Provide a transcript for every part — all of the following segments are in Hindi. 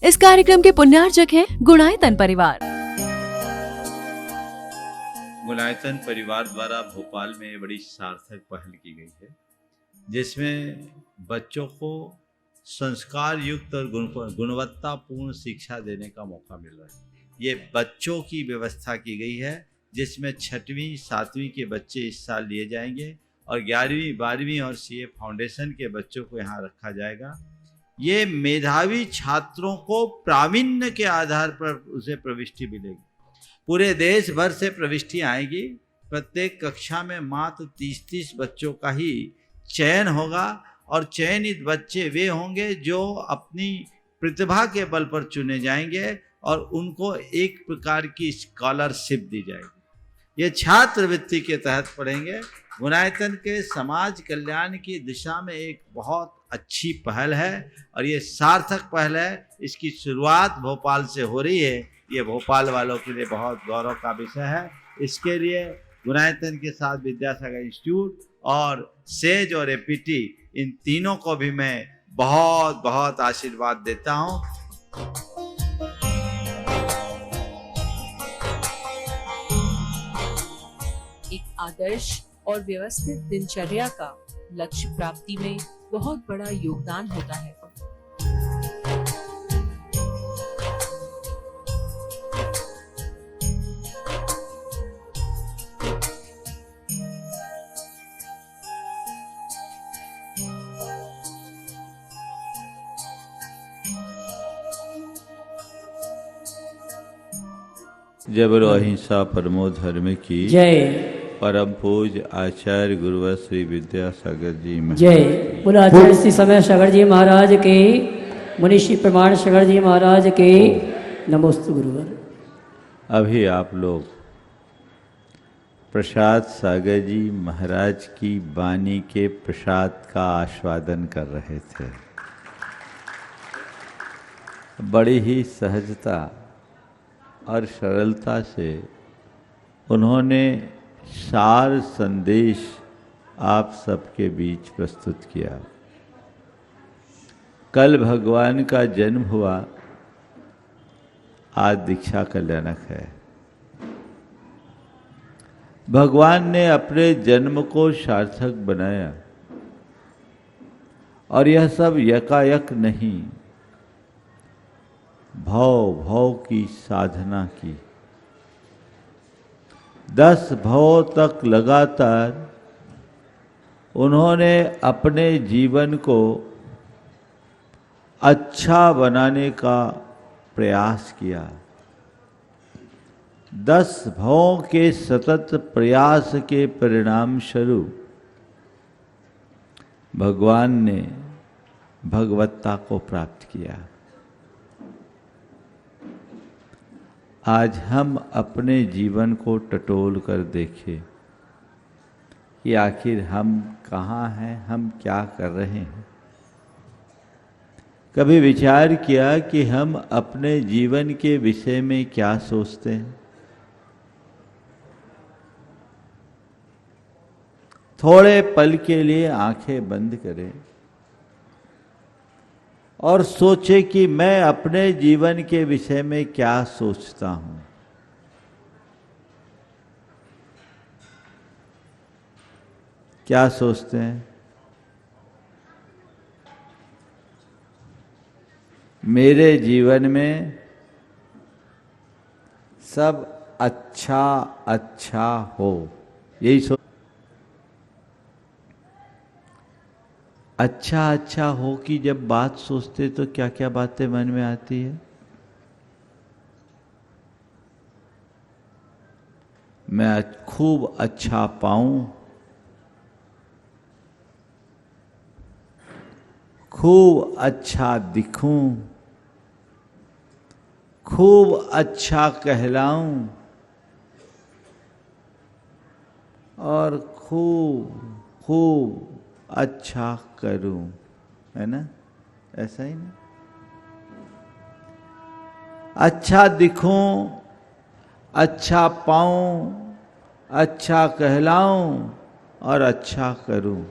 इस कार्यक्रम के पुण्यार्चक हैं गुणायतन परिवार। गुणायतन परिवार द्वारा भोपाल में बड़ी सार्थक पहल की गई है, जिसमें बच्चों को संस्कार युक्त और गुणवत्तापूर्ण शिक्षा देने का मौका मिल रहा है। ये बच्चों की व्यवस्था की गई है, जिसमें 6वीं 7वीं के बच्चे इस साल लिए जाएंगे और 11वीं 12वीं और सीए फाउंडेशन के बच्चों को यहाँ रखा जाएगा। ये मेधावी छात्रों को प्रावीण्य के आधार पर उसे प्रविष्टि मिलेगी। पूरे देश भर से प्रविष्टि आएगी। प्रत्येक कक्षा में मात्र 30-30 बच्चों का ही चयन होगा और चयनित बच्चे वे होंगे जो अपनी प्रतिभा के बल पर चुने जाएंगे और उनको एक प्रकार की स्कॉलरशिप दी जाएगी। ये छात्रवृत्ति के तहत पढ़ेंगे। गुणायतन के समाज कल्याण की दिशा में एक बहुत अच्छी पहल है और ये सार्थक पहल है। इसकी शुरुआत भोपाल से हो रही है। ये भोपाल वालों के लिए बहुत गौरव का विषय है। इसके लिए गुणायतन के साथ विद्यासागर इंस्टीट्यूट और सेज और एपीटी, इन तीनों को भी मैं बहुत बहुत आशीर्वाद देता हूँ। एक आदर्श और व्यवस्थित दिनचर्या का लक्ष्य प्राप्ति में बहुत बड़ा योगदान होता है। जबर अहिंसा परमो धर्म की जय। परम पूज आचार्य गुरुवर श्री विद्यासागर जी महाराज जय। बोलो आचार्य श्री समय सागर जी महाराज के, मुनिषि प्रमाण सागर जी महाराज के, नमोस्तु गुरुवर। अभी आप लोग प्रसाद सागर जी महाराज की वाणी के प्रसाद का आस्वादन कर रहे थे। बड़ी ही सहजता और सरलता से उन्होंने सार संदेश आप सबके बीच प्रस्तुत किया। कल भगवान का जन्म हुआ, आज दीक्षा कल्याणक है। भगवान ने अपने जन्म को सार्थक बनाया और यह सब यकायक नहीं, भव भव की साधना की। 10 भव तक लगातार उन्होंने अपने जीवन को अच्छा बनाने का प्रयास किया। 10 भवों के सतत प्रयास के परिणाम स्वरूप भगवान ने भगवत्ता को प्राप्त किया। आज हम अपने जीवन को टटोल कर देखें कि आखिर हम कहाँ हैं, हम क्या कर रहे हैं। कभी विचार किया कि हम अपने जीवन के विषय में क्या सोचते हैं? थोड़े पल के लिए आंखें बंद करें और सोचे कि मैं अपने जीवन के विषय में क्या सोचता हूं। क्या सोचते हैं? मेरे जीवन में सब अच्छा अच्छा हो, यही सोच। अच्छा अच्छा हो कि जब बात सोचते तो क्या क्या बातें मन में आती है? मैं खूब अच्छा पाऊं, खूब अच्छा दिखूं, खूब अच्छा कहलाऊं और खूब खूब अच्छा करूं, है ना? ऐसा ही ना? अच्छा दिखूं, अच्छा पाऊं, अच्छा कहलाऊं और अच्छा करूं,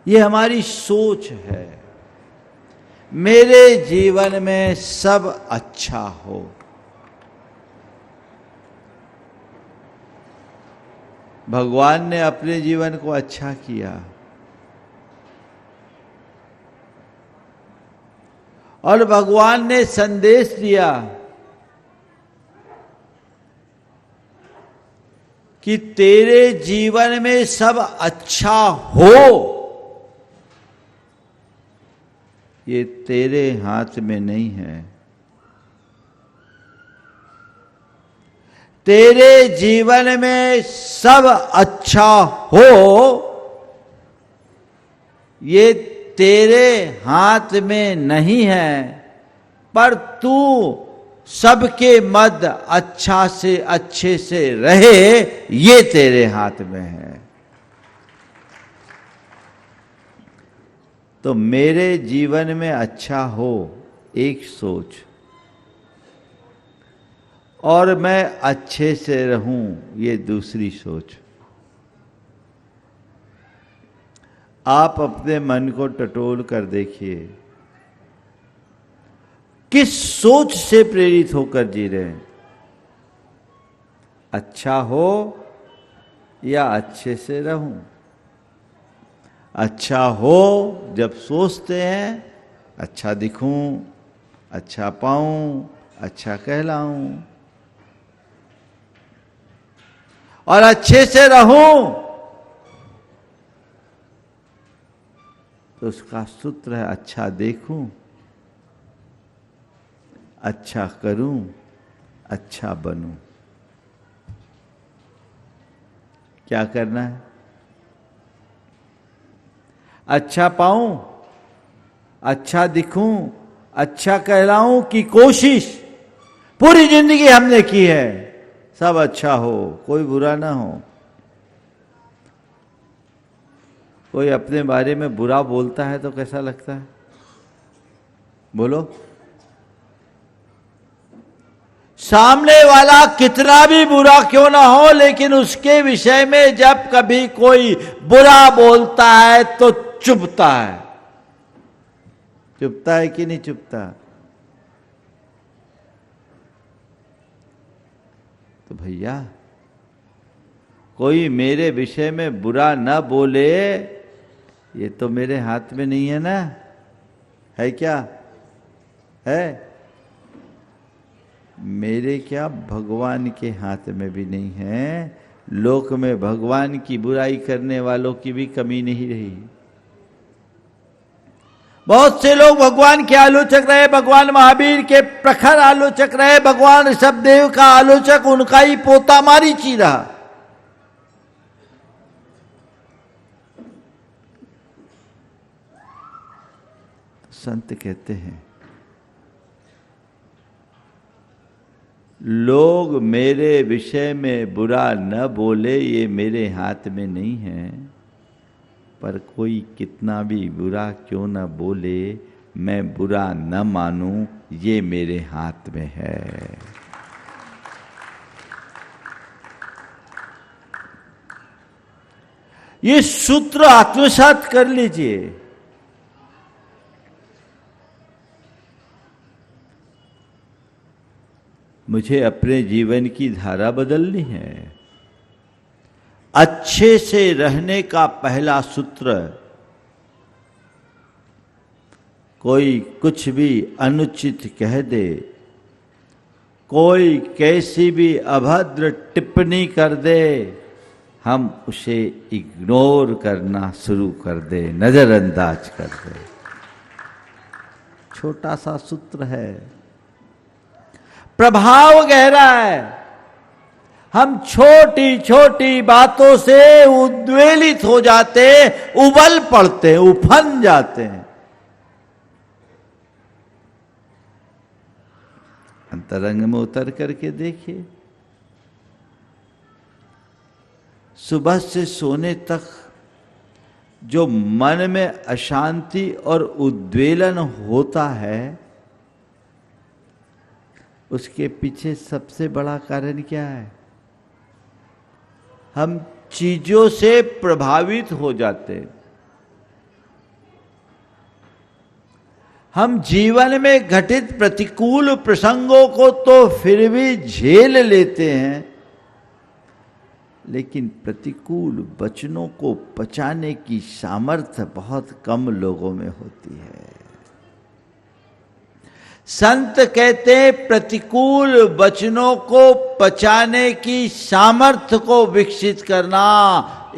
ये हमारी सोच है। मेरे जीवन में सब अच्छा हो। भगवान ने अपने जीवन को अच्छा किया और भगवान ने संदेश दिया कि तेरे जीवन में सब अच्छा हो, ये तेरे हाथ में नहीं है। तेरे जीवन में सब अच्छा हो, ये तेरे हाथ में नहीं है, पर तू सबके मध्य अच्छा से अच्छे से रहे, ये तेरे हाथ में है। तो मेरे जीवन में अच्छा हो एक सोच, और मैं अच्छे से रहूं ये दूसरी सोच। आप अपने मन को टटोल कर देखिए, किस सोच से प्रेरित होकर जी रहे हैं? अच्छा हो या अच्छे से रहूं? अच्छा हो जब सोचते हैं अच्छा दिखूं, अच्छा पाऊं, अच्छा कहलाऊं, और अच्छे से रहूं तो उसका सूत्र है अच्छा देखूं, अच्छा करूं, अच्छा बनूं। क्या करना है? अच्छा पाऊं, अच्छा दिखूं, अच्छा कहलाऊं की कोशिश पूरी जिंदगी हमने की है। सब अच्छा हो, कोई बुरा ना हो। कोई अपने बारे में बुरा बोलता है तो कैसा लगता है? बोलो। सामने वाला कितना भी बुरा क्यों ना हो, लेकिन उसके विषय में जब कभी कोई बुरा बोलता है तो चुभता है। चुभता है कि नहीं चुभता? तो भैया कोई मेरे विषय में बुरा न बोले, ये तो मेरे हाथ में नहीं है ना। है क्या? है? मेरे क्या, भगवान के हाथ में भी नहीं है। लोक में भगवान की बुराई करने वालों की भी कमी नहीं रही। बहुत से लोग भगवान के आलोचक रहे, भगवान महावीर के प्रखर आलोचक रहे, भगवान ऋषभदेव का आलोचक उनका ही पोता मारीची रहा। संत कहते हैं लोग मेरे विषय में बुरा न बोले, ये मेरे हाथ में नहीं है, पर कोई कितना भी बुरा क्यों न बोले, मैं बुरा न मानूं, ये मेरे हाथ में है। ये सूत्र आत्मसात कर लीजिए। मुझे अपने जीवन की धारा बदलनी है। अच्छे से रहने का पहला सूत्र, कोई कुछ भी अनुचित कह दे, कोई कैसी भी अभद्र टिप्पणी कर दे, हम उसे इग्नोर करना शुरू कर दे, नजरअंदाज कर दे। छोटा सा सूत्र है, प्रभाव गहरा है। हम छोटी छोटी बातों से उद्वेलित हो जाते, उबल पड़ते, उफन जाते हैं। अंतरंग में उतर करके देखिए, सुबह से सोने तक जो मन में अशांति और उद्वेलन होता है, उसके पीछे सबसे बड़ा कारण क्या है? हम चीजों से प्रभावित हो जाते हैं। हम जीवन में घटित प्रतिकूल प्रसंगों को तो फिर भी झेल लेते हैं, लेकिन प्रतिकूल वचनों को पचाने की सामर्थ्य बहुत कम लोगों में होती है। संत कहते हैं प्रतिकूल वचनों को पचाने की सामर्थ्य को विकसित करना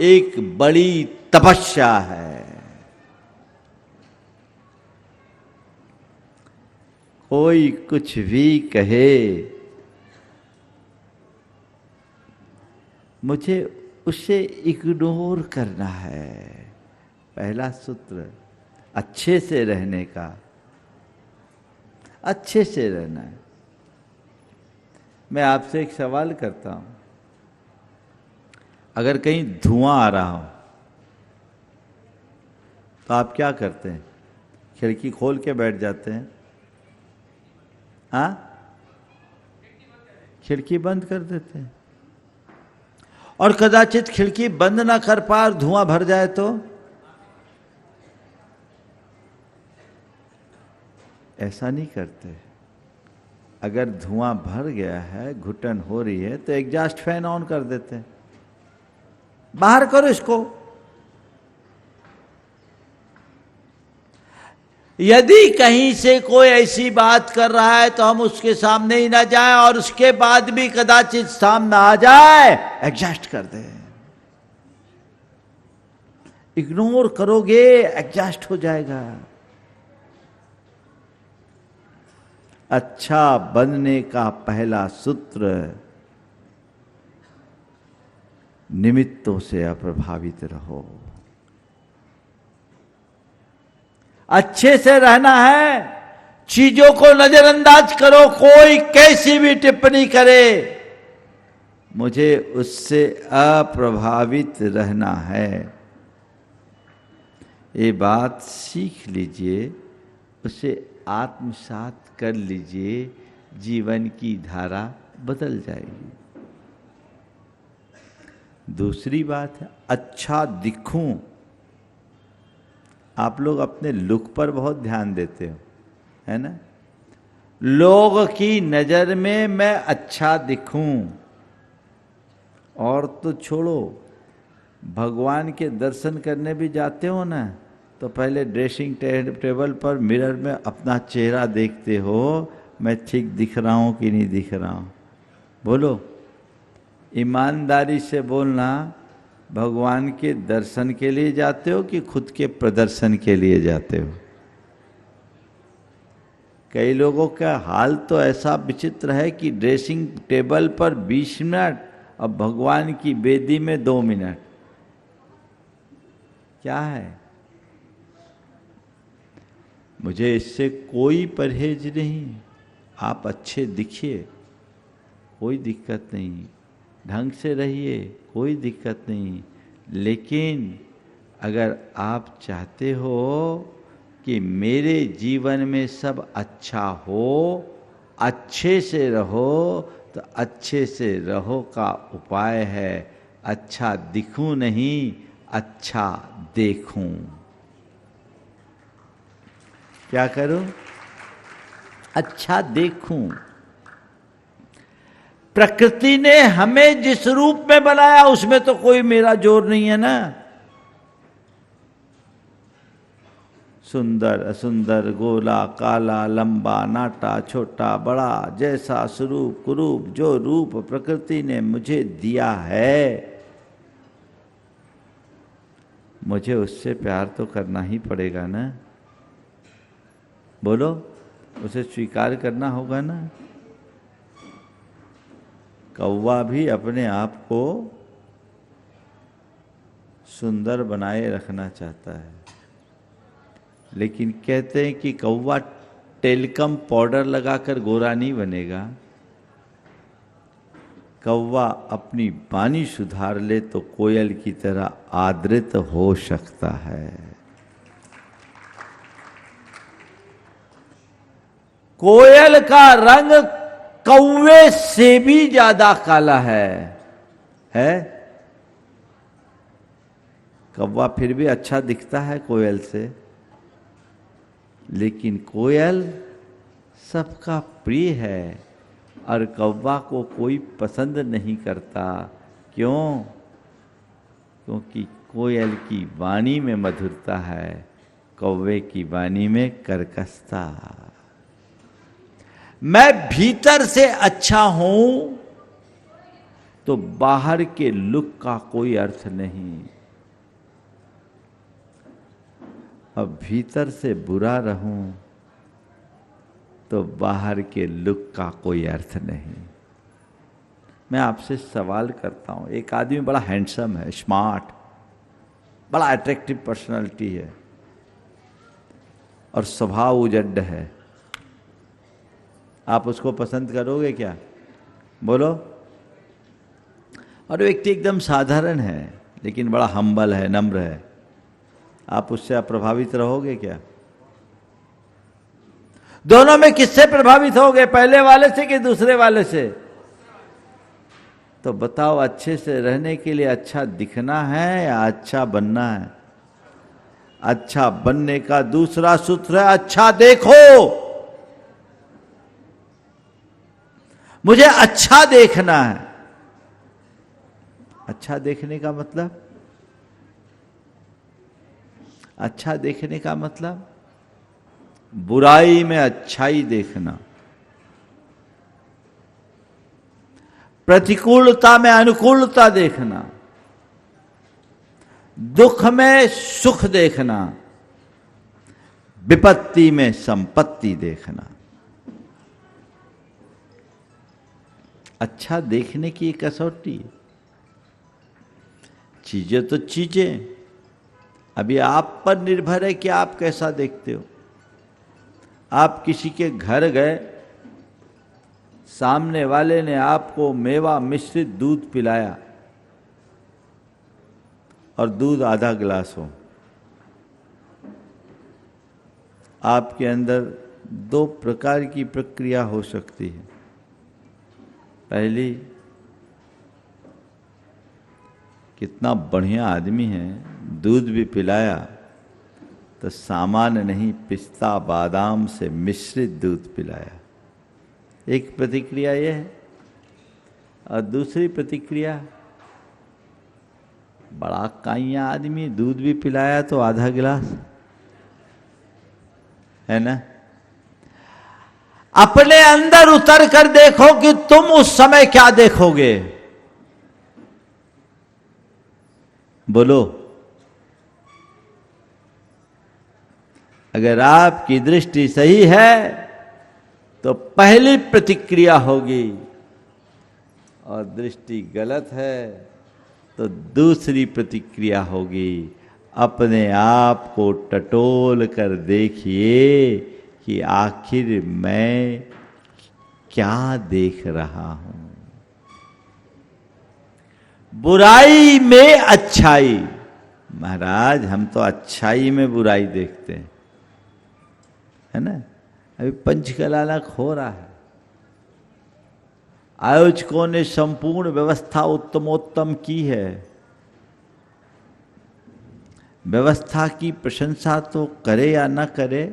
एक बड़ी तपस्या है। कोई कुछ भी कहे, मुझे उसे इग्नोर करना है। पहला सूत्र अच्छे से रहने का, अच्छे से रहना है। मैं आपसे एक सवाल करता हूं, अगर कहीं धुआं आ रहा हो तो आप क्या करते हैं? खिड़की खोल के बैठ जाते हैं? हाँ, खिड़की बंद कर देते हैं। और कदाचित खिड़की बंद ना कर पाए और धुआं भर जाए तो ऐसा नहीं करते। अगर धुआं भर गया है, घुटन हो रही है, तो एग्जॉस्ट फैन ऑन कर देते हैं, बाहर करो इसको। यदि कहीं से कोई ऐसी बात कर रहा है तो हम उसके सामने ही ना जाएं, और उसके बाद भी कदाचित सामने आ जाए, एडजस्ट कर दें। इग्नोर करोगे एडजस्ट हो जाएगा। अच्छा बनने का पहला सूत्र, निमित्तों से अप्रभावित रहो। अच्छे से रहना है, चीजों को नजरअंदाज करो। कोई कैसी भी टिप्पणी करे, मुझे उससे अप्रभावित रहना है। ये बात सीख लीजिए, उसे आत्मसात कर लीजिए, जीवन की धारा बदल जाएगी। दूसरी बात है अच्छा दिखूं। आप लोग अपने लुक पर बहुत ध्यान देते हो, है ना? लोग की नजर में मैं अच्छा दिखूं। और तो छोड़ो, भगवान के दर्शन करने भी जाते हो ना, तो पहले ड्रेसिंग टेबल पर मिरर में अपना चेहरा देखते हो, मैं ठीक दिख रहा हूं कि नहीं दिख रहा हूं। बोलो, ईमानदारी से बोलना, भगवान के दर्शन के लिए जाते हो कि खुद के प्रदर्शन के लिए जाते हो? कई लोगों का हाल तो ऐसा विचित्र है कि ड्रेसिंग टेबल पर 20 मिनट और भगवान की बेदी में 2 मिनट। क्या है? मुझे इससे कोई परहेज नहीं। आप अच्छे दिखिए, कोई दिक्कत नहीं, ढंग से रहिए, कोई दिक्कत नहीं। लेकिन अगर आप चाहते हो कि मेरे जीवन में सब अच्छा हो, अच्छे से रहो, तो अच्छे से रहो का उपाय है अच्छा दिखूं नहीं, अच्छा देखूं। क्या करूं? अच्छा देखूं। प्रकृति ने हमें जिस रूप में बनाया उसमें तो कोई मेरा जोर नहीं है ना। सुंदर असुंदर, गोला काला, लंबा नाटा, छोटा बड़ा, जैसा स्वरूप कुरूप, जो रूप प्रकृति ने मुझे दिया है, मुझे उससे प्यार तो करना ही पड़ेगा ना। बोलो, उसे स्वीकार करना होगा ना। कौवा भी अपने आप को सुंदर बनाए रखना चाहता है, लेकिन कहते हैं कि कौवा टेल्कम पाउडर लगाकर गोरा नहीं बनेगा। कौवा अपनी वाणी सुधार ले तो कोयल की तरह आदृत हो सकता है। कोयल का रंग कौवे से भी ज्यादा काला है? कौवा फिर भी अच्छा दिखता है कोयल से। लेकिन कोयल सबका प्रिय है और कौवा को कोई पसंद नहीं करता। क्यों? क्योंकि कोयल की वाणी में मधुरता है, कौवे की वाणी में कर्कशता। मैं भीतर से अच्छा हूं तो बाहर के लुक का कोई अर्थ नहीं, अब भीतर से बुरा रहूं तो बाहर के लुक का कोई अर्थ नहीं। मैं आपसे सवाल करता हूं, एक आदमी बड़ा हैंडसम है, स्मार्ट, बड़ा अट्रैक्टिव पर्सनालिटी है और स्वभाव उजड्ड है, आप उसको पसंद करोगे क्या? बोलो। और व्यक्ति एकदम साधारण है लेकिन बड़ा हम्बल है, नम्र है, आप उससे प्रभावित रहोगे क्या? दोनों में किससे प्रभावित होगे, पहले वाले से कि दूसरे वाले से? तो बताओ, अच्छे से रहने के लिए अच्छा दिखना है या अच्छा बनना है? अच्छा बनने का दूसरा सूत्र है अच्छा देखो। मुझे अच्छा देखना है। अच्छा देखने का मतलब, अच्छा देखने का मतलब बुराई में अच्छाई देखना, प्रतिकूलता में अनुकूलता देखना, दुख में सुख देखना, विपत्ति में संपत्ति देखना। अच्छा देखने की एक कसौटी। चीजें तो चीजें, अभी आप पर निर्भर है कि आप कैसा देखते हो। आप किसी के घर गए, सामने वाले ने आपको मेवा मिश्रित दूध पिलाया और दूध आधा गिलास हो, आपके अंदर दो प्रकार की प्रक्रिया हो सकती है। पहली, कितना बढ़िया आदमी है, दूध भी पिलाया तो सामान्य नहीं, पिस्ता बादाम से मिश्रित दूध पिलाया, एक प्रतिक्रिया यह है। और दूसरी प्रतिक्रिया, बड़ा काइया आदमी, दूध भी पिलाया तो आधा गिलास, है ना? अपने अंदर उतर कर देखो कि तुम उस समय क्या देखोगे। बोलो। अगर आपकी दृष्टि सही है तो पहली प्रतिक्रिया होगी, और दृष्टि गलत है तो दूसरी प्रतिक्रिया होगी। अपने आप को टटोल कर देखिए कि आखिर मैं क्या देख रहा हूं। बुराई में अच्छाई, महाराज हम तो अच्छाई में बुराई देखते हैं, है ना? अभी पंचकलालक हो रहा है, आयोजकों ने संपूर्ण व्यवस्था उत्तमोत्तम की है। व्यवस्था की प्रशंसा तो करे या ना करे,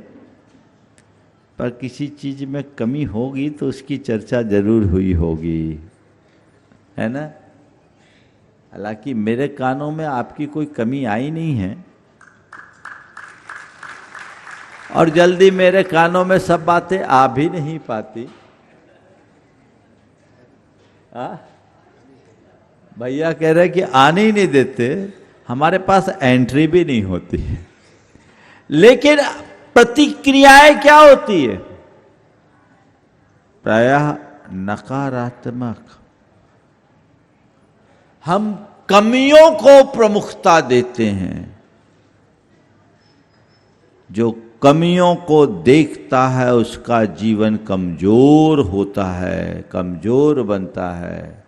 पर किसी चीज में कमी होगी तो उसकी चर्चा जरूर हुई होगी, है ना? हालांकि मेरे कानों में आपकी कोई कमी आई नहीं है, और जल्दी मेरे कानों में सब बातें आ भी नहीं पाती। भैया कह रहे कि आने ही नहीं देते, हमारे पास एंट्री भी नहीं होती है। लेकिन प्रतिक्रियाएं क्या होती है? प्रायः नकारात्मक। हम कमियों को प्रमुखता देते हैं। जो कमियों को देखता है उसका जीवन कमजोर होता है, कमजोर बनता है,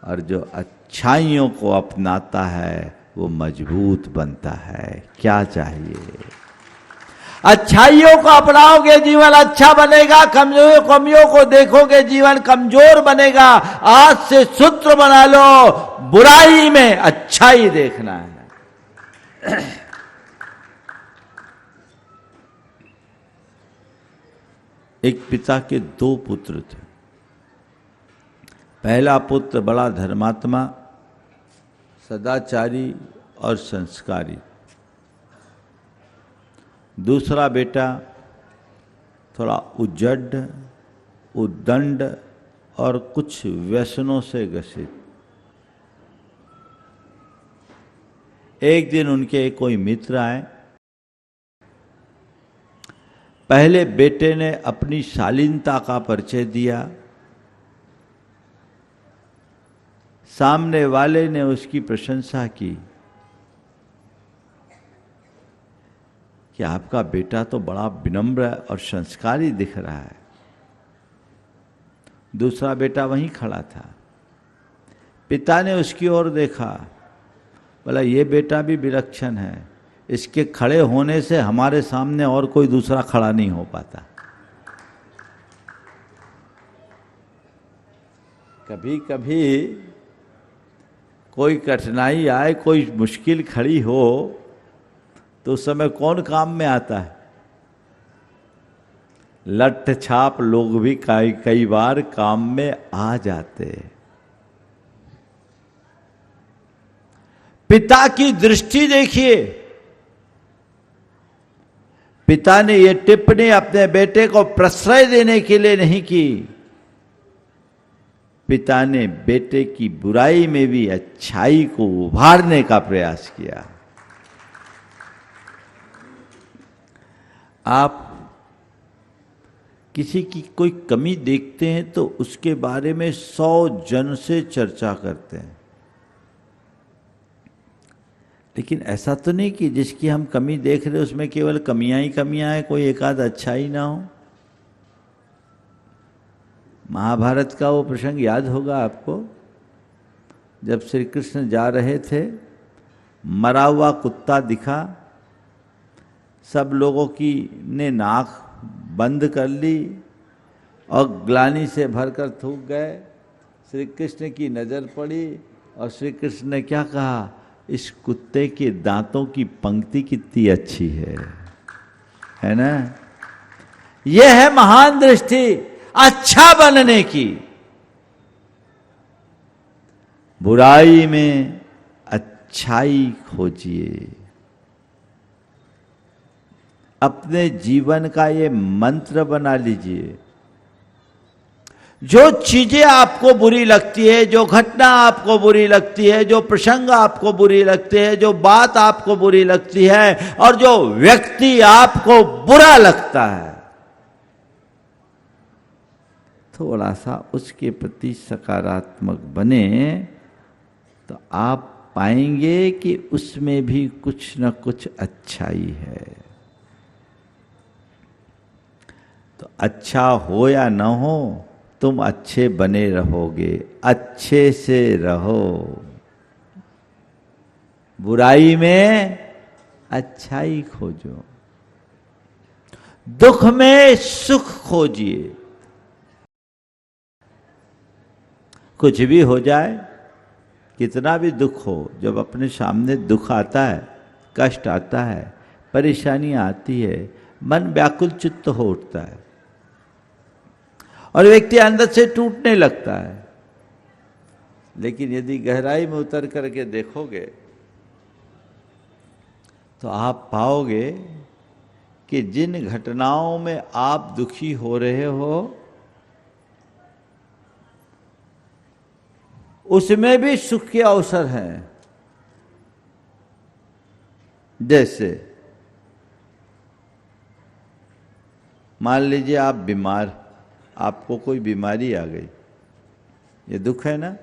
और जो अच्छाइयों को अपनाता है वो मजबूत बनता है। क्या चाहिए? अच्छाइयों को अपनाओगे जीवन अच्छा बनेगा, कमियों को देखोगे जीवन कमजोर बनेगा। आज से सूत्र बना लो, बुराई में अच्छाई देखना है। एक पिता के दो पुत्र थे। पहला पुत्र बड़ा धर्मात्मा, सदाचारी और संस्कारी। दूसरा बेटा थोड़ा उजड्ड, उद्दंड और कुछ व्यसनों से ग्रसित। एक दिन उनके कोई मित्र आए। पहले बेटे ने अपनी शालीनता का परिचय दिया, सामने वाले ने उसकी प्रशंसा की कि आपका बेटा तो बड़ा विनम्र और संस्कारी दिख रहा है। दूसरा बेटा वहीं खड़ा था। पिता ने उसकी ओर देखा, बोला ये बेटा भी विलक्षण है, इसके खड़े होने से हमारे सामने और कोई दूसरा खड़ा नहीं हो पाता। कभी कभी कोई कठिनाई आए, कोई मुश्किल खड़ी हो, तो उस समय कौन काम में आता है? लठ छाप लोग भी कई बार काम में आ जाते। पिता की दृष्टि देखिए। पिता ने यह टिप्पणी अपने बेटे को प्रश्रय देने के लिए नहीं की। पिता ने बेटे की बुराई में भी अच्छाई को उभारने का प्रयास किया। आप किसी की कोई कमी देखते हैं तो उसके बारे में 100 जन से चर्चा करते हैं, लेकिन ऐसा तो नहीं कि जिसकी हम कमी देख रहे उसमें केवल कमियां ही कमियां हैं, कोई एक आध अच्छा ही ना हो। महाभारत का वो प्रसंग याद होगा आपको, जब श्री कृष्ण जा रहे थे, मरा हुआ कुत्ता दिखा, सब लोगों की ने नाक बंद कर ली और ग्लानि से भरकर थूक गए। श्री कृष्ण की नज़र पड़ी और श्री कृष्ण ने क्या कहा, इस कुत्ते के दांतों की पंक्ति कितनी अच्छी है ना। यह है महान दृष्टि, अच्छा बनने की। बुराई में अच्छाई खोजिए। अपने जीवन का ये मंत्र बना लीजिए। जो चीजें आपको बुरी लगती है, जो घटना आपको बुरी लगती है, जो प्रसंग आपको बुरी लगते हैं, जो बात आपको बुरी लगती है और जो व्यक्ति आपको बुरा लगता है, थोड़ा सा उसके प्रति सकारात्मक बने तो आप पाएंगे कि उसमें भी कुछ न कुछ अच्छाई है। तो अच्छा हो या न हो, तुम अच्छे बने रहोगे। अच्छे से रहो। बुराई में अच्छाई खोजो, दुख में सुख खोजिए। कुछ भी हो जाए, कितना भी दुख हो, जब अपने सामने दुख आता है, कष्ट आता है, परेशानी आती है, मन व्याकुल चित्त हो उठता है और व्यक्ति अंदर से टूटने लगता है। लेकिन यदि गहराई में उतर करके देखोगे तो आप पाओगे कि जिन घटनाओं में आप दुखी हो रहे हो, उसमें भी सुख के अवसर हैं। जैसे मान लीजिए आप बीमार, आपको कोई बीमारी आ गई, ये दुख है ना।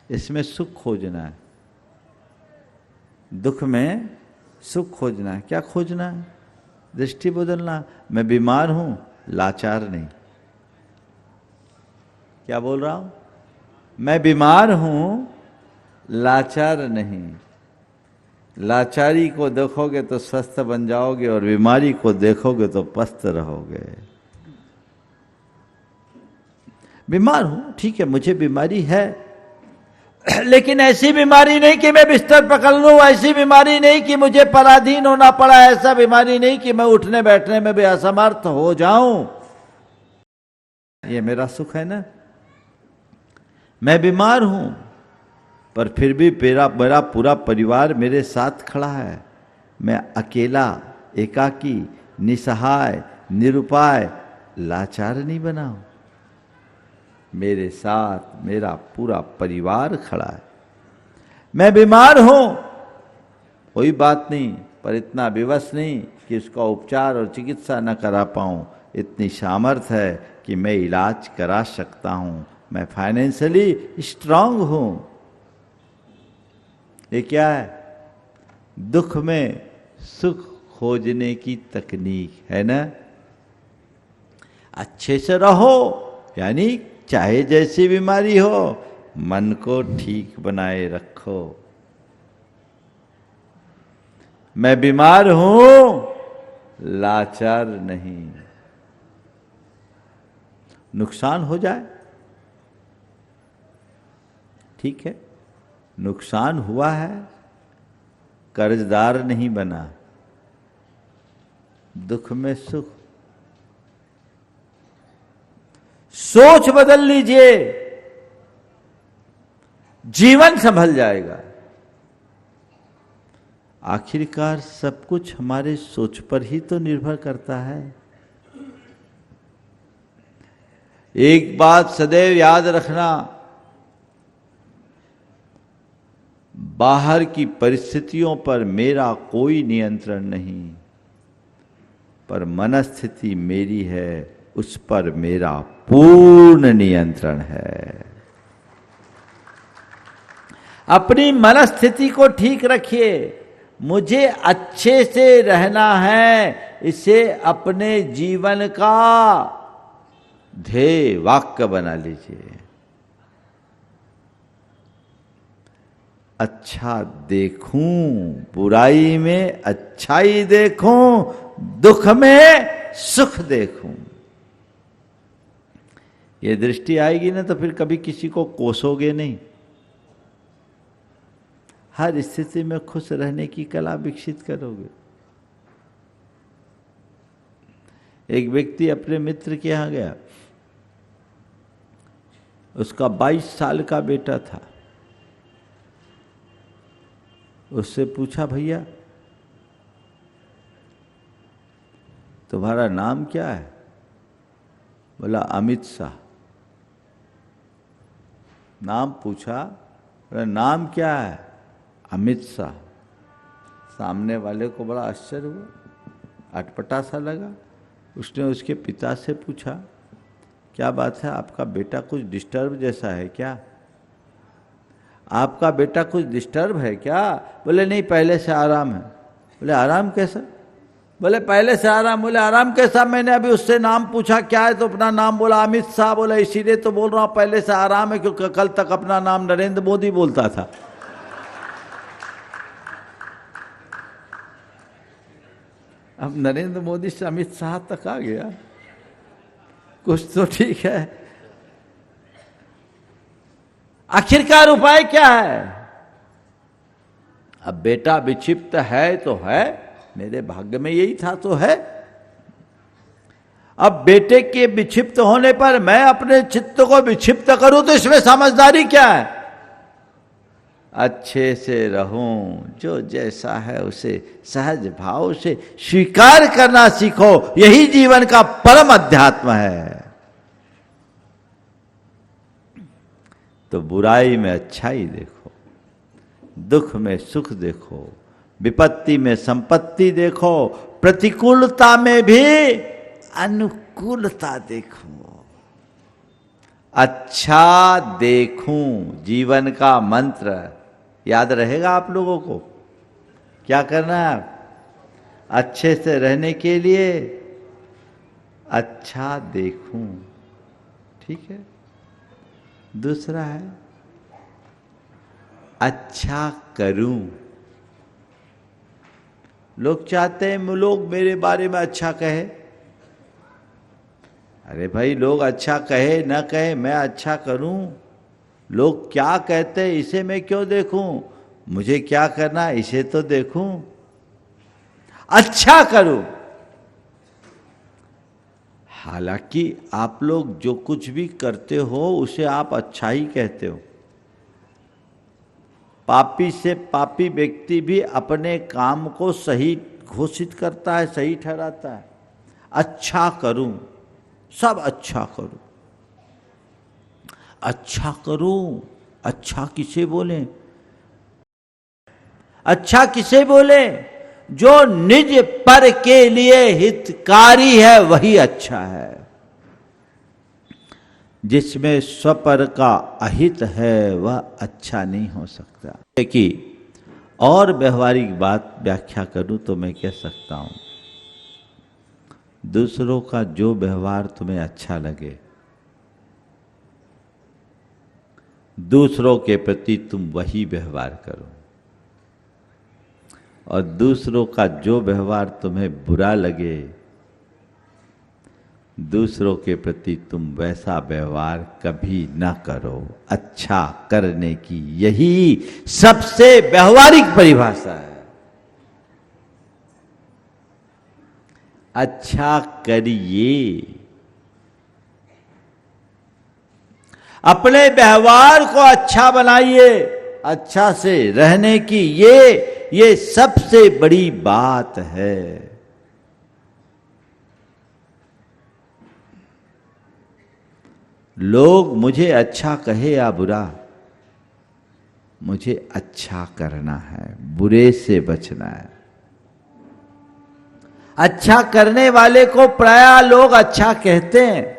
इसमें सुख खोजना है, दुख में सुख खोजना है। क्या खोजना है? दृष्टि बदलना। मैं बीमार हूं, लाचार नहीं। क्या बोल रहा हूं? मैं बीमार हूं, लाचार नहीं। लाचारी को देखोगे तो स्वस्थ बन जाओगे और बीमारी को देखोगे तो पस्त रहोगे। बीमार हूं, ठीक है, मुझे बीमारी है, लेकिन ऐसी बीमारी नहीं कि मैं बिस्तर पकड़ लूं, ऐसी बीमारी नहीं कि मुझे पराधीन होना पड़ा, ऐसा बीमारी नहीं कि मैं उठने बैठने में भी असमर्थ हो जाऊं। ये मेरा सुख है ना। मैं बीमार हूं पर फिर भी मेरा पूरा परिवार मेरे साथ खड़ा है। मैं अकेला, एकाकी, निसहाय, निरुपाय, लाचार नहीं बना हूं। मेरे साथ मेरा पूरा परिवार खड़ा है। मैं बीमार हूं, कोई बात नहीं, पर इतना विवश नहीं कि उसका उपचार और चिकित्सा न करा पाऊं। इतनी सामर्थ्य है कि मैं इलाज करा सकता हूं। मैं फाइनेंशियली स्ट्रांग हूं। ये क्या है? दुख में सुख खोजने की तकनीक है ना। अच्छे से रहो, यानी चाहे जैसी बीमारी हो, मन को ठीक बनाए रखो। मैं बीमार हूं, लाचार नहीं। नुकसान हो जाए ठीक है, नुकसान हुआ है, कर्जदार नहीं बना। दुख में सुख। सोच बदल लीजिए, जीवन संभल जाएगा। आखिरकार सब कुछ हमारे सोच पर ही तो निर्भर करता है। एक बात सदैव याद रखना, बाहर की परिस्थितियों पर मेरा कोई नियंत्रण नहीं, पर मनस्थिति मेरी है, उस पर मेरा पूर्ण नियंत्रण है। अपनी मनस्थिति को ठीक रखिए। मुझे अच्छे से रहना है, इसे अपने जीवन का ध्येय वाक्य बना लीजिए। अच्छा देखूं, बुराई में अच्छाई देखूं, दुख में सुख देखूं। ये दृष्टि आएगी ना तो फिर कभी किसी को कोसोगे नहीं। हर स्थिति में खुश रहने की कला विकसित करोगे। एक व्यक्ति अपने मित्र के यहां गया, उसका 22 साल का बेटा था। उससे पूछा, भैया तुम्हारा नाम क्या है? बोला अमित शाह। नाम पूछा, बोला नाम क्या है? अमित शाह। सामने वाले को बड़ा आश्चर्य हुआ, अटपटा सा लगा। उसने उसके पिता से पूछा, क्या बात है, आपका बेटा कुछ डिस्टर्ब जैसा है क्या? आपका बेटा कुछ डिस्टर्ब है क्या? बोले नहीं, पहले से आराम है। बोले आराम कैसा? बोले पहले से आराम। बोले आराम कैसा? मैंने अभी उससे नाम पूछा क्या है, तो अपना नाम बोला अमित शाह। बोला इसीलिए तो बोल रहा हूं पहले से आराम है, क्योंकि कल तक अपना नाम नरेंद्र मोदी बोलता था। अब नरेंद्र मोदी से अमित शाह तक आ गया, कुछ तो ठीक है। आखिरकार उपाय क्या है? अब बेटा विक्षिप्त है तो है, मेरे भाग्य में यही था तो है। अब बेटे के विक्षिप्त होने पर मैं अपने चित्त को विक्षिप्त करूं तो इसमें समझदारी क्या है? अच्छे से रहूं, जो जैसा है उसे सहज भाव से स्वीकार करना सीखो। यही जीवन का परम अध्यात्म है। तो बुराई में अच्छाई देखो, दुख में सुख देखो, विपत्ति में संपत्ति देखो, प्रतिकूलता में भी अनुकूलता देखो। अच्छा देखूं, जीवन का मंत्र याद रहेगा आप लोगों को। क्या करना है? अच्छे से रहने के लिए अच्छा देखूं, ठीक है। दूसरा है अच्छा करूं। लोग चाहते हैं लोग मेरे बारे में अच्छा कहे। अरे भाई, लोग अच्छा कहे न कहे, मैं अच्छा करूं। लोग क्या कहते हैं इसे मैं क्यों देखूं, मुझे क्या करना है इसे तो देखूं, अच्छा करूं। हालांकि आप लोग जो कुछ भी करते हो उसे आप अच्छा ही कहते हो। पापी से पापी व्यक्ति भी अपने काम को सही घोषित करता है, सही ठहराता है। अच्छा करूं, सब अच्छा करूं, अच्छा करूं। अच्छा किसे बोले, अच्छा किसे बोले? जो निज पर के लिए हितकारी है वही अच्छा है। जिसमें स्वपर का अहित है वह अच्छा नहीं हो सकता। कि और व्यवहारिक बात व्याख्या करूं तो मैं कह सकता हूं, दूसरों का जो व्यवहार तुम्हें अच्छा लगे, दूसरों के प्रति तुम वही व्यवहार करो, और दूसरों का जो व्यवहार तुम्हें बुरा लगे, दूसरों के प्रति तुम वैसा व्यवहार कभी न करो। अच्छा करने की यही सबसे व्यवहारिक परिभाषा है। अच्छा करिए, अपने व्यवहार को अच्छा बनाइए, अच्छा से रहने की ये सबसे बड़ी बात है। लोग मुझे अच्छा कहे या बुरा, मुझे अच्छा करना है, बुरे से बचना है। अच्छा करने वाले को प्रायः लोग अच्छा कहते हैं,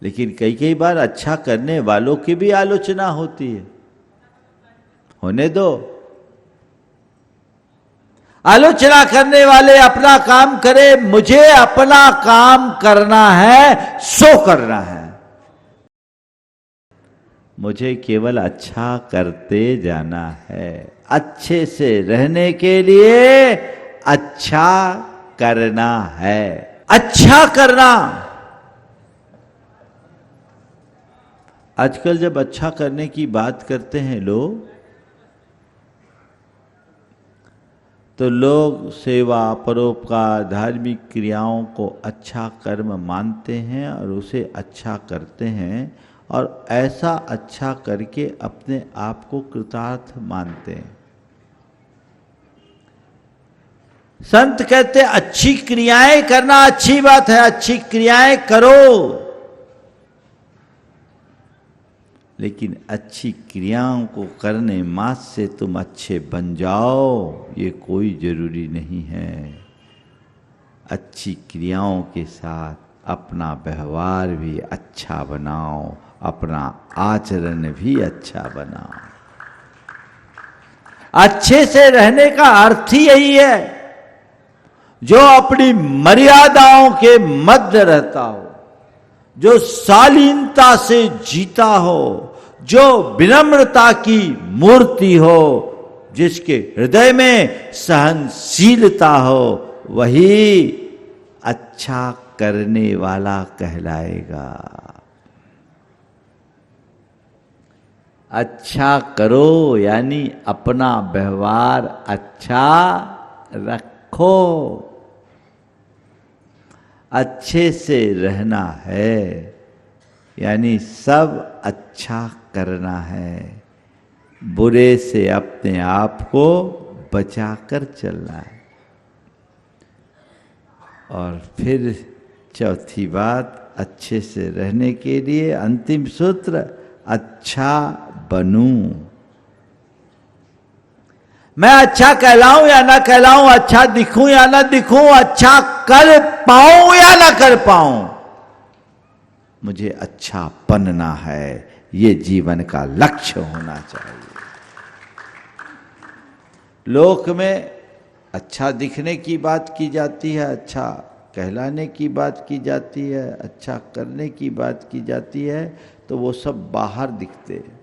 लेकिन कई कई बार अच्छा करने वालों की भी आलोचना होती है। होने दो, आलोचना करने वाले अपना काम करे, मुझे अपना काम करना है सो करना है। मुझे केवल अच्छा करते जाना है। अच्छे से रहने के लिए अच्छा करना है। अच्छा करना, आजकल जब अच्छा करने की बात करते हैं लोग, तो लोग सेवा, परोपकार, धार्मिक क्रियाओं को अच्छा कर्म मानते हैं और उसे अच्छा करते हैं, और ऐसा अच्छा करके अपने आप को कृतार्थ मानते हैं। संत कहते अच्छी क्रियाएं करना अच्छी बात है, अच्छी क्रियाएं करो, लेकिन अच्छी क्रियाओं को करने मात्र से तुम अच्छे बन जाओ ये कोई जरूरी नहीं है। अच्छी क्रियाओं के साथ अपना व्यवहार भी अच्छा बनाओ, अपना आचरण भी अच्छा बनाओ। अच्छे से रहने का अर्थ ही यही है, जो अपनी मर्यादाओं के मध्य रहता हो, जो शालीनता से जीता हो, जो विनम्रता की मूर्ति हो, जिसके हृदय में सहनशीलता हो, वही अच्छा करने वाला कहलाएगा। अच्छा करो यानी अपना व्यवहार अच्छा रखो, अच्छे से रहना है यानी सब अच्छा करना है, बुरे से अपने आप को बचाकर चलना है। और फिर चौथी बात, अच्छे से रहने के लिए अंतिम सूत्र, अच्छा बनूं। मैं अच्छा कहलाऊं या ना कहलाऊं, अच्छा दिखूं या ना दिखूं, अच्छा कर पाऊं या ना कर पाऊं, मुझे अच्छा बनना है, ये जीवन का लक्ष्य होना चाहिए। लोक में अच्छा दिखने की बात की जाती है, अच्छा कहलाने की बात की जाती है, अच्छा करने की बात की जाती है, तो वो सब बाहर दिखते हैं।